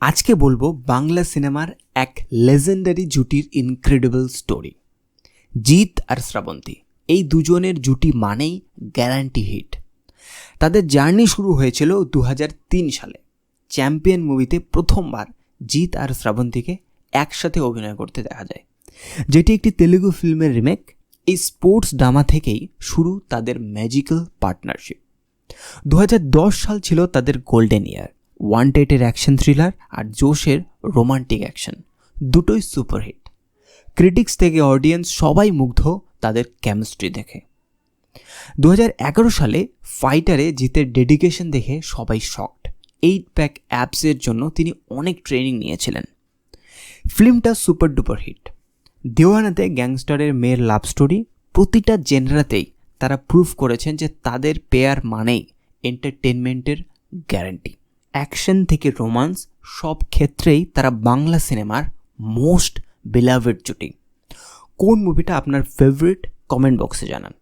আজকে বলবো বাংলা সিনেমার এক লেজেন্ডারি জুটির ইনক্রেডিবল স্টোরি। জিৎ আর শ্রাবন্তী, এই দুজনের জুটি মানেই গ্যারান্টি হিট। তাদের জার্নি শুরু হয়েছিল 2003 সালে। চ্যাম্পিয়ন মুভিতে প্রথমবার জিৎ আর শ্রাবন্তীকে একসাথে অভিনয় করতে দেখা যায়, যেটি একটি তেলুগু ফিল্মের রিমেক। এই স্পোর্টস ড্রামা থেকেই শুরু তাদের ম্যাজিক্যাল পার্টনারশিপ। 2010 সাল ছিল তাদের গোল্ডেন ইয়ার। ওয়ান্টেডের অ্যাকশন থ্রিলার আর জোশের রোমান্টিক অ্যাকশন দুটোই সুপারহিট। ক্রিটিক্স থেকে অডিয়েন্স সবাই মুগ্ধ তাদের কেমিস্ট্রি দেখে। 2011 সালে ফাইটারে জিতের ডেডিকেশন দেখে সবাই শকড। 8 প্যাক অ্যাপসের জন্য তিনি অনেক ট্রেনিং নিয়েছিলেন। ফিল্মটা সুপার ডুপার হিট। দেওয়ানাতে গ্যাংস্টারের মেয়ের লাভ স্টোরি, প্রতিটা জেনরাতেই তারা প্রুভ করেছেন যে তাদের পেয়ার মানেই এন্টারটেনমেন্টের গ্যারান্টি। অ্যাকশন থেকে রোমান্স, সব ক্ষেত্রেই তারা বাংলা সিনেমার মোস্ট বেলাভেড জুটি। কোন মুভিটা আপনার ফেভারিট, কমেন্ট বক্সে জানান।